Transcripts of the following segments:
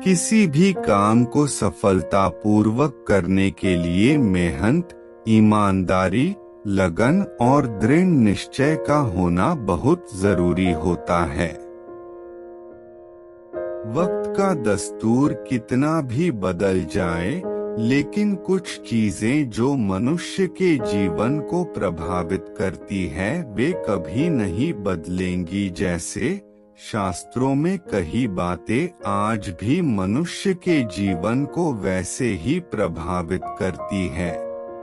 किसी भी काम को सफलतापूर्वक करने के लिए मेहनत, ईमानदारी, लगन और दृढ़ निश्चय का होना बहुत जरूरी होता है। वक्त का दस्तूर कितना भी बदल जाए, लेकिन कुछ चीजें जो मनुष्य के जीवन को प्रभावित करती है वे कभी नहीं बदलेंगी। जैसे शास्त्रों में कही बातें आज भी मनुष्य के जीवन को वैसे ही प्रभावित करती है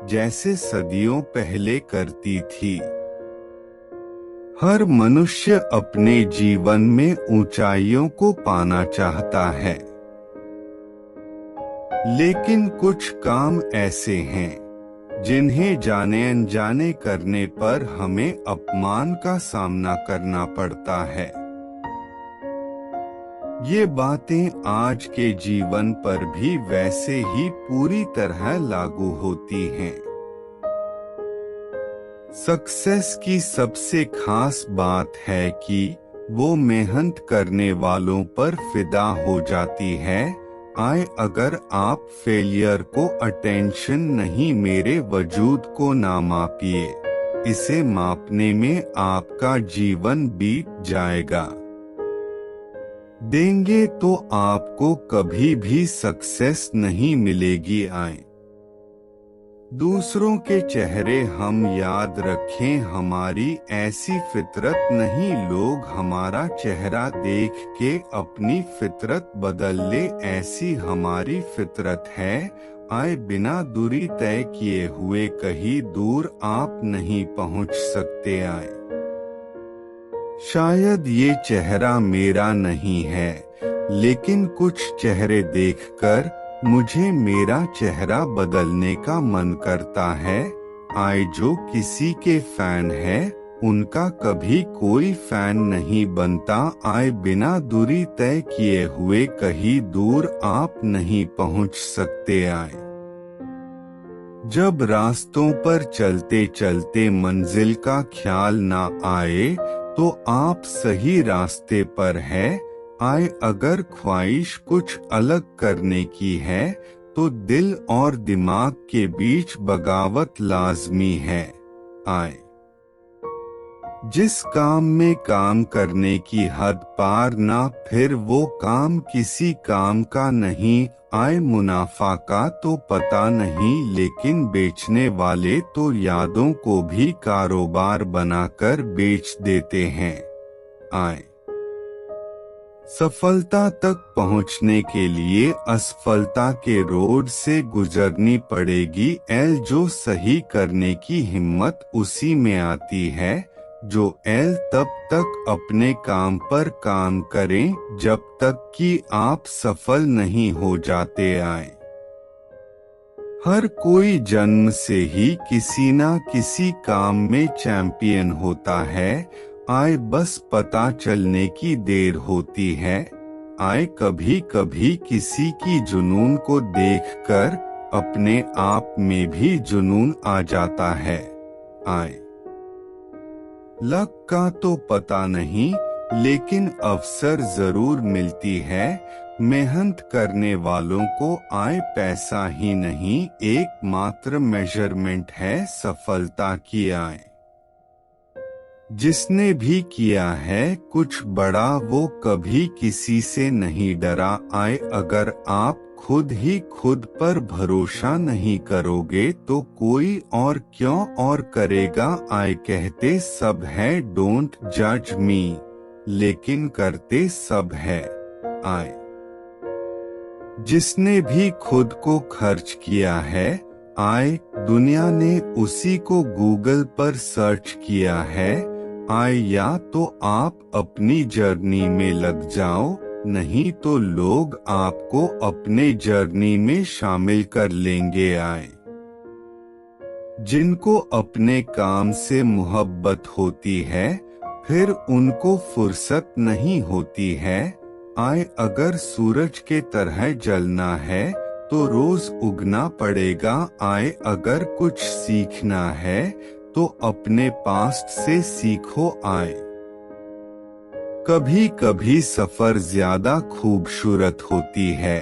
जैसे सदियों पहले करती थी। हर मनुष्य अपने जीवन में ऊंचाइयों को पाना चाहता है, लेकिन कुछ काम ऐसे हैं जिन्हें जाने अनजाने करने पर हमें अपमान का सामना करना पड़ता है। ये बातें आज के जीवन पर भी वैसे ही पूरी तरह लागू होती हैं। सक्सेस की सबसे खास बात है कि वो मेहनत करने वालों पर फिदा हो जाती है। अगर आप फेलियर को अटेंशन नहीं, मेरे वजूद को ना मापिए, इसे मापने में आपका जीवन बीत जाएगा। देंगे तो आपको कभी भी सक्सेस नहीं मिलेगी। दूसरों के चेहरे हम याद रखें, हमारी ऐसी फितरत नहीं। लोग हमारा चेहरा देख के अपनी फितरत बदल ले, ऐसी हमारी फितरत है। बिना दूरी तय किए हुए कहीं दूर आप नहीं पहुंच सकते। शायद ये चेहरा मेरा नहीं है, लेकिन कुछ चेहरे देखकर मुझे मेरा चेहरा बदलने का मन करता है। जो किसी के फैन है उनका कभी कोई फैन नहीं बनता। बिना दूरी तय किए हुए कहीं दूर आप नहीं पहुंच सकते। जब रास्तों पर चलते चलते मंजिल का ख्याल ना आए तो आप सही रास्ते पर है। अगर ख्वाहिश कुछ अलग करने की है तो दिल और दिमाग के बीच बगावत लाजमी है। जिस काम में काम करने की हद पार ना, फिर वो काम किसी काम का नहीं। मुनाफा का तो पता नहीं, लेकिन बेचने वाले तो यादों को भी कारोबार बनाकर बेच देते हैं। सफलता तक पहुंचने के लिए असफलता के रोड से गुजरनी पड़ेगी। जो सही करने की हिम्मत उसी में आती है जो तब तक अपने काम पर काम करें जब तक कि आप सफल नहीं हो जाते। हर कोई जन्म से ही किसी ना किसी काम में चैंपियन होता है। बस पता चलने की देर होती है। कभी कभी किसी की जुनून को देखकर अपने आप में भी जुनून आ जाता है। लक का तो पता नहीं, लेकिन अवसर जरूर मिलती है। मेहनत करने वालों को पैसा ही नहीं, एकमात्र मेजरमेंट है सफलता की। जिसने भी किया है कुछ बड़ा वो कभी किसी से नहीं डरा। अगर आप खुद ही खुद पर भरोसा नहीं करोगे तो कोई और क्यों और करेगा। कहते सब है डोंट जज मी, लेकिन करते सब है। जिसने भी खुद को खर्च किया है, दुनिया ने उसी को गूगल पर सर्च किया है। या तो आप अपनी जर्नी में लग जाओ, नहीं तो लोग आपको अपने जर्नी में शामिल कर लेंगे। जिनको अपने काम से मोहब्बत होती है फिर उनको फुर्सत नहीं होती है। अगर सूरज के तरह जलना है तो रोज उगना पड़ेगा। अगर कुछ सीखना है तो अपने पास्ट से सीखो। कभी कभी सफर ज्यादा खूबसूरत होती है।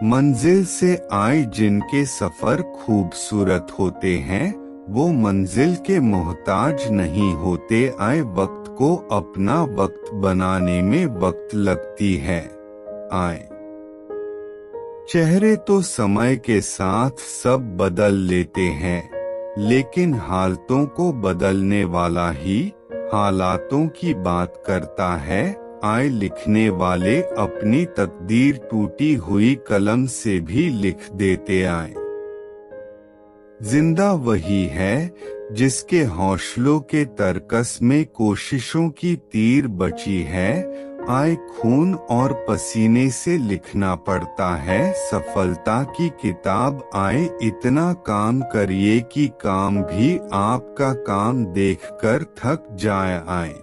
मंजिल से आए जिनके सफर खूबसूरत होते हैं, वो मंजिल के मोहताज नहीं होते। आए वक्त को अपना वक्त बनाने में वक्त लगती है। आए चेहरे तो समय के साथ सब बदल लेते हैं, लेकिन हालतों को बदलने वाला ही हालातों की बात करता है। आए लिखने वाले अपनी तकदीर टूटी हुई कलम से भी लिख देते। आए जिंदा वही है जिसके हौसलों के तरकस में कोशिशों की तीर बची है। आए खून और पसीने से लिखना पड़ता है सफलता की किताब। आए इतना काम करिए कि काम भी आपका काम देखकर थक जाए। आए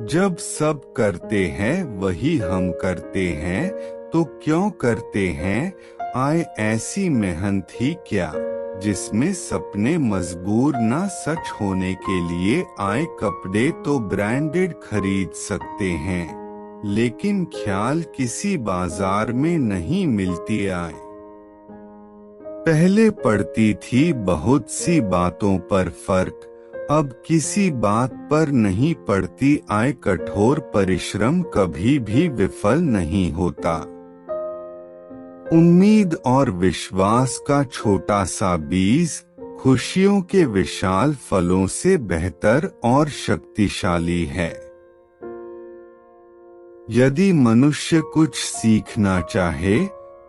जब सब करते हैं वही हम करते हैं, तो क्यों करते हैं? आए ऐसी मेहनत ही क्या जिसमें सपने मजबूर ना सच होने के लिए। आए कपड़े तो ब्रांडेड खरीद सकते हैं, लेकिन ख्याल किसी बाजार में नहीं मिलती। आए पहले पड़ती थी बहुत सी बातों पर फर्क, अब किसी बात पर नहीं पड़ती। आए कठोर परिश्रम कभी भी विफल नहीं होता। उम्मीद और विश्वास का छोटा सा बीज खुशियों के विशाल फलों से बेहतर और शक्तिशाली है। यदि मनुष्य कुछ सीखना चाहे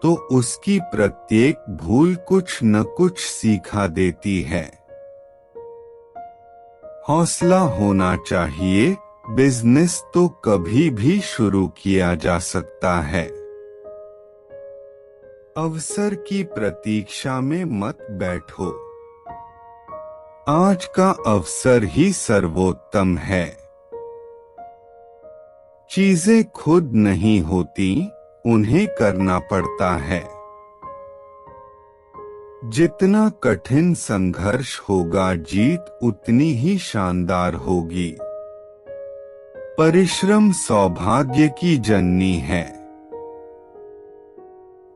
तो उसकी प्रत्येक भूल कुछ न कुछ सिखा देती है। हौसला होना चाहिए, बिजनेस तो कभी भी शुरू किया जा सकता है। अवसर की प्रतीक्षा में मत बैठो, आज का अवसर ही सर्वोत्तम है। चीजें खुद नहीं होती, उन्हें करना पड़ता है। जितना कठिन संघर्ष होगा जीत उतनी ही शानदार होगी। परिश्रम सौभाग्य की जननी है।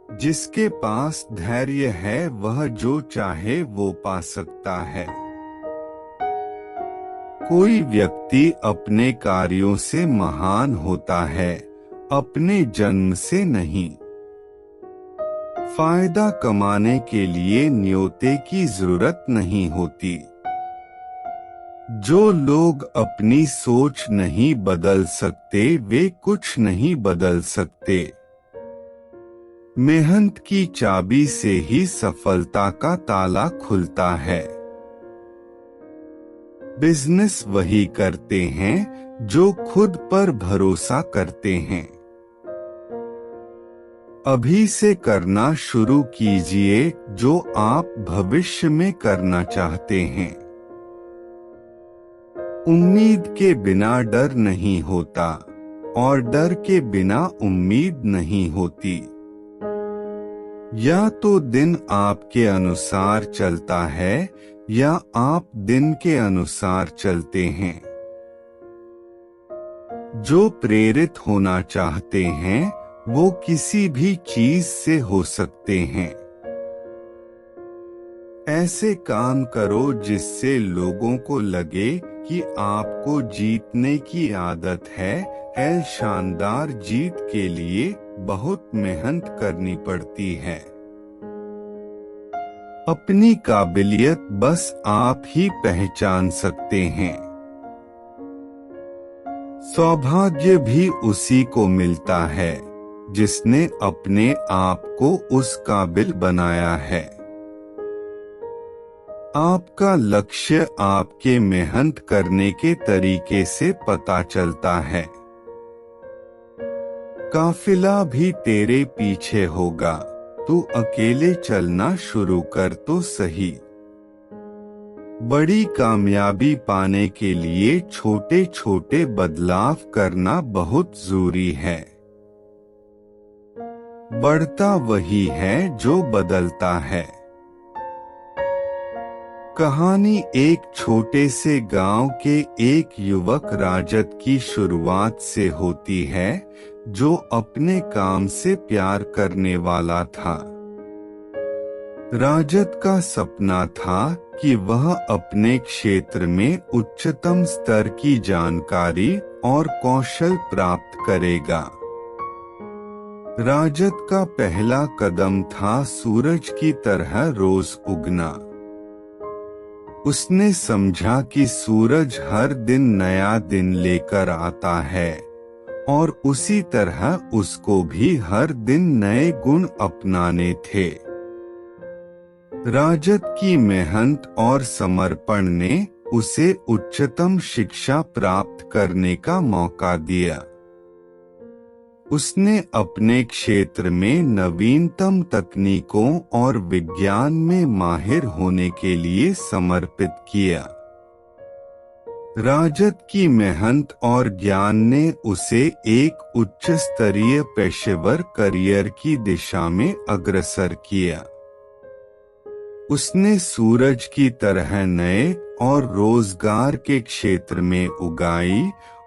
जिसके पास धैर्य है वह जो चाहे वो पा सकता है। कोई व्यक्ति अपने कार्यों से महान होता है, अपने जन्म से नहीं। फायदा कमाने के लिए न्योते की जरूरत नहीं होती। जो लोग अपनी सोच नहीं बदल सकते वे कुछ नहीं बदल सकते। मेहनत की चाबी से ही सफलता का ताला खुलता है। बिजनेस वही करते हैं जो खुद पर भरोसा करते हैं। अभी से करना शुरू कीजिए जो आप भविष्य में करना चाहते हैं। उम्मीद के बिना डर नहीं होता और डर के बिना उम्मीद नहीं होती। या तो दिन आपके अनुसार चलता है या आप दिन के अनुसार चलते हैं। जो प्रेरित होना चाहते हैं वो किसी भी चीज से हो सकते हैं। ऐसे काम करो जिससे लोगों को लगे कि आपको जीतने की आदत है। शानदार जीत के लिए बहुत मेहनत करनी पड़ती है। अपनी काबिलियत बस आप ही पहचान सकते हैं। सौभाग्य भी उसी को मिलता है जिसने अपने आप को उस काबिल बनाया है। आपका लक्ष्य आपके मेहनत करने के तरीके से पता चलता है। काफिला भी तेरे पीछे होगा, तू अकेले चलना शुरू कर तो सही। बड़ी कामयाबी पाने के लिए छोटे छोटे बदलाव करना बहुत जरूरी है। बढ़ता वही है जो बदलता है। कहानी एक छोटे से गांव के एक युवक राजत की शुरुआत से होती है, जो अपने काम से प्यार करने वाला था। राजत का सपना था कि वह अपने क्षेत्र में उच्चतम स्तर की जानकारी और कौशल प्राप्त करेगा। राजत का पहला कदम था सूरज की तरह रोज उगना। उसने समझा कि सूरज हर दिन नया दिन लेकर आता है और उसी तरह उसको भी हर दिन नए गुण अपनाने थे। राजत की मेहनत और समर्पण ने उसे उच्चतम शिक्षा प्राप्त करने का मौका दिया। उसने अपने क्षेत्र में नवीनतम तकनीकों और विज्ञान में माहिर होने के लिए समर्पित किया। राजत की मेहनत और ज्ञान ने उसे एक उच्च स्तरीय पेशेवर करियर की दिशा में अग्रसर किया। उसने सूरज की तरह नए और रोजगार के क्षेत्र में उगाई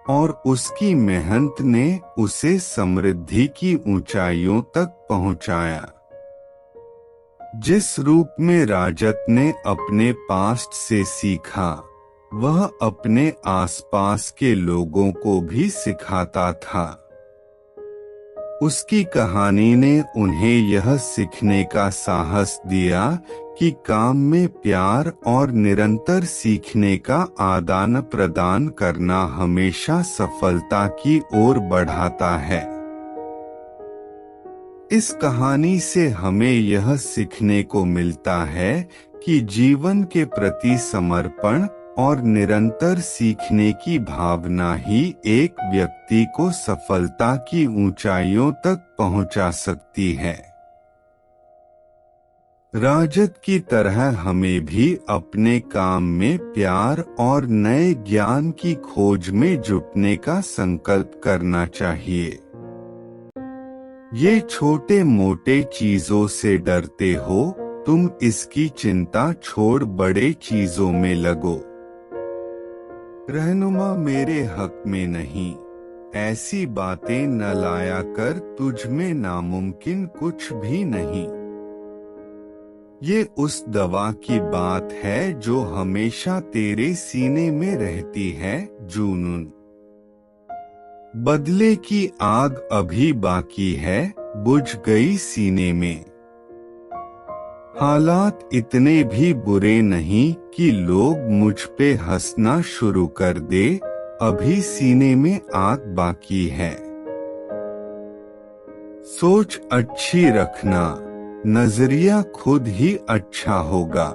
और उसकी मेहनत ने उसे समृद्धि की ऊंचाइयों तक पहुंचाया। जिस रूप में राजत ने अपने पास्ट से सीखा, वह अपने आसपास के लोगों को भी सिखाता था। उसकी कहानी ने उन्हें यह सीखने का साहस दिया कि काम में प्यार और निरंतर सीखने का आदान प्रदान करना हमेशा सफलता की ओर बढ़ाता है। इस कहानी से हमें यह सीखने को मिलता है कि जीवन के प्रति समर्पण और निरंतर सीखने की भावना ही एक व्यक्ति को सफलता की ऊंचाइयों तक पहुंचा सकती है। राजत की तरह हमें भी अपने काम में प्यार और नए ज्ञान की खोज में जुटने का संकल्प करना चाहिए। ये छोटे मोटे चीजों से डरते हो, तुम इसकी चिंता छोड़ बड़े चीजों में लगो। रहनुमा मेरे हक में नहीं, ऐसी बातें न लाया कर, तुझ में नामुमकिन कुछ भी नहीं। ये उस दवा की बात है जो हमेशा तेरे सीने में रहती है, जुनून। बदले की आग अभी बाकी है, बुझ गई सीने में। हालात इतने भी बुरे नहीं कि लोग मुझ पे हंसना शुरू कर दे, अभी सीने में आग बाकी है। सोच अच्छी रखना, नजरिया खुद ही अच्छा होगा।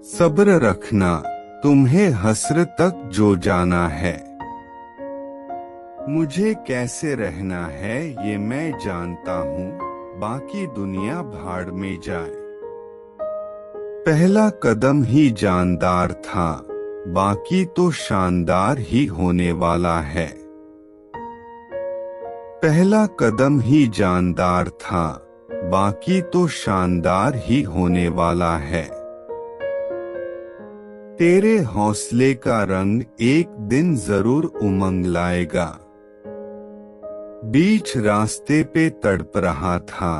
सब्र रखना, तुम्हें हस्र तक जो जाना है। मुझे कैसे रहना है ये मैं जानता हूँ, बाकी दुनिया भाड़ में जाए। पहला कदम ही जानदार था, बाकी तो शानदार ही होने वाला है। पहला कदम ही जानदार था, बाकी तो शानदार ही होने वाला है। तेरे हौसले का रंग एक दिन जरूर उमंग लाएगा। बीच रास्ते पे तड़प रहा था,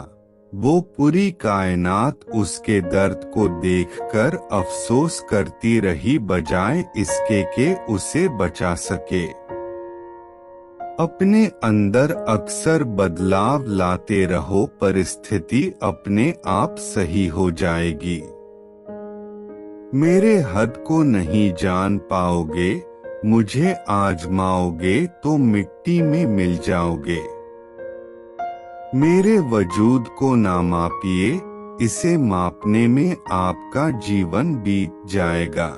वो पूरी कायनात उसके दर्द को देखकर अफसोस करती रही, बजाय इसके कि उसे बचा सके। अपने अंदर अक्सर बदलाव लाते रहो, परिस्थिति अपने आप सही हो जाएगी। मेरे हद को नहीं जान पाओगे, मुझे आजमाओगे तो मिट्टी में मिल जाओगे। मेरे वजूद को ना मापिए, इसे मापने में आपका जीवन बीत जाएगा।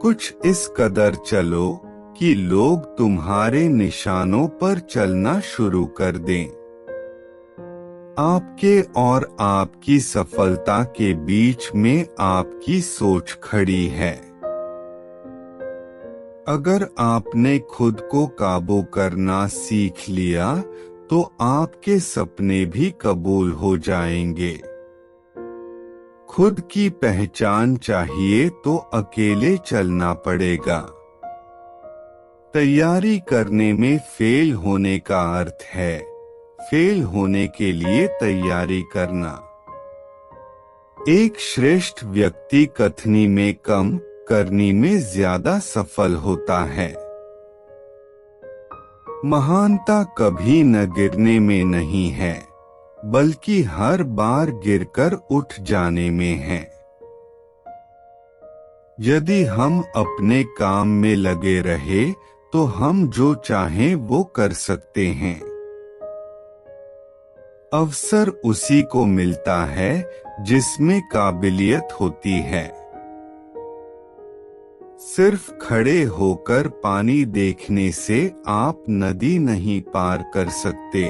कुछ इस कदर चलो कि लोग तुम्हारे निशानों पर चलना शुरू कर दें। आपके और आपकी सफलता के बीच में आपकी सोच खड़ी है। अगर आपने खुद को काबू करना सीख लिया तो आपके सपने भी कबूल हो जाएंगे। खुद की पहचान चाहिए तो अकेले चलना पड़ेगा। तैयारी करने में फेल होने का अर्थ है फेल होने के लिए तैयारी करना। एक श्रेष्ठ व्यक्ति कथनी में कम, करनी में ज्यादा सफल होता है। महानता कभी न गिरने में नहीं है, बल्कि हर बार गिरकर उठ जाने में है। यदि हम अपने काम में लगे रहे तो हम जो चाहें वो कर सकते हैं। अवसर उसी को मिलता है जिसमें काबिलियत होती है। सिर्फ खड़े होकर पानी देखने से आप नदी नहीं पार कर सकते।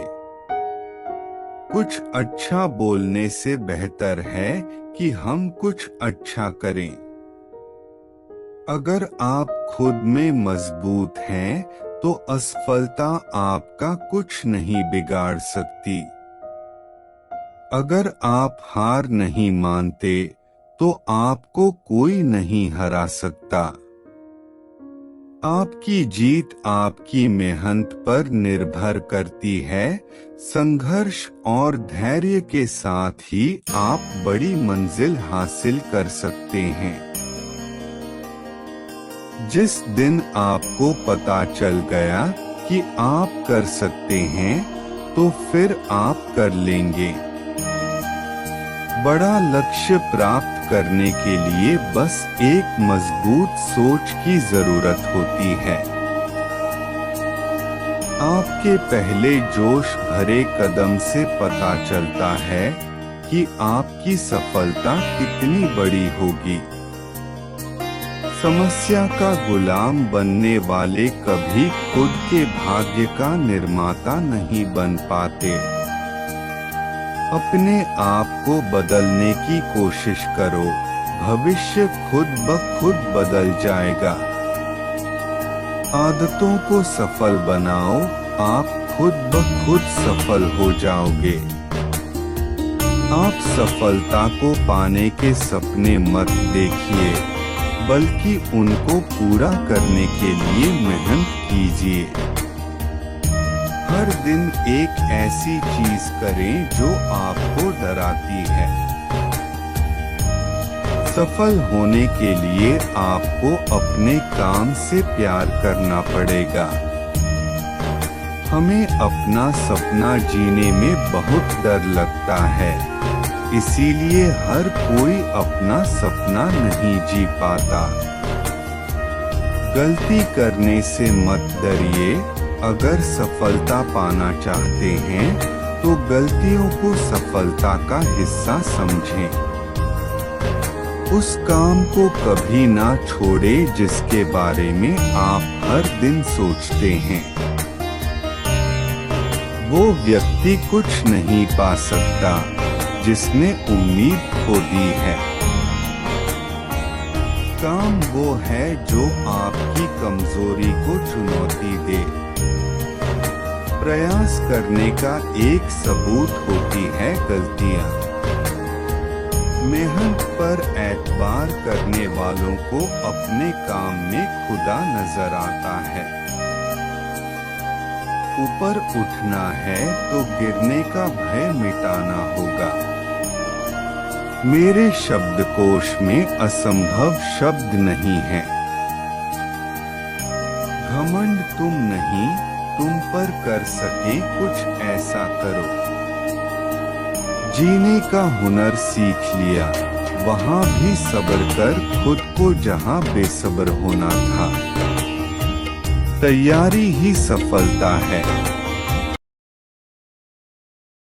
कुछ अच्छा बोलने से बेहतर है कि हम कुछ अच्छा करें। अगर आप खुद में मजबूत हैं तो असफलता आपका कुछ नहीं बिगाड़ सकती। अगर आप हार नहीं मानते तो आपको कोई नहीं हरा सकता। आपकी जीत आपकी मेहनत पर निर्भर करती है। संघर्ष और धैर्य के साथ ही आप बड़ी मंजिल हासिल कर सकते हैं। जिस दिन आपको पता चल गया कि आप कर सकते हैं तो फिर आप कर लेंगे। बड़ा लक्ष्य प्राप्त करने के लिए बस एक मजबूत सोच की जरूरत होती है। आपके पहले जोश भरे कदम से पता चलता है कि आपकी सफलता कितनी बड़ी होगी। समस्या का गुलाम बनने वाले कभी खुद के भाग्य का निर्माता नहीं बन पाते। अपने आप को बदलने की कोशिश करो, भविष्य खुद ब खुद बदल जाएगा। आदतों को सफल बनाओ, आप खुद ब खुद सफल हो जाओगे। आप सफलता को पाने के सपने मत देखिए, बल्कि उनको पूरा करने के लिए मेहनत कीजिए। हर दिन एक ऐसी चीज करें जो आपको डराती है। सफल होने के लिए आपको अपने काम से प्यार करना पड़ेगा। हमें अपना सपना जीने में बहुत डर लगता है, इसीलिए हर कोई अपना सपना नहीं जी पाता। गलती करने से मत डरिए। अगर सफलता पाना चाहते हैं तो गलतियों को सफलता का हिस्सा समझें। उस काम को कभी ना छोड़ें जिसके बारे में आप हर दिन सोचते हैं। वो व्यक्ति कुछ नहीं पा सकता जिसने उम्मीद खो दी है। काम वो है जो आपकी कमजोरी को चुनौती दे। प्रयास करने का एक सबूत होती है गलतियां। मेहनत पर एतबार करने वालों को अपने काम में खुदा नजर आता है। ऊपर उठना है तो गिरने का भय मिटाना होगा। मेरे शब्दकोश में असंभव शब्द नहीं है। घमंड तुम नहीं, तुम पर कर सके कुछ ऐसा करो। जीने का हुनर सीख लिया, वहाँ भी सब्र कर खुद को जहाँ बेसब्र होना था। तैयारी ही सफलता है।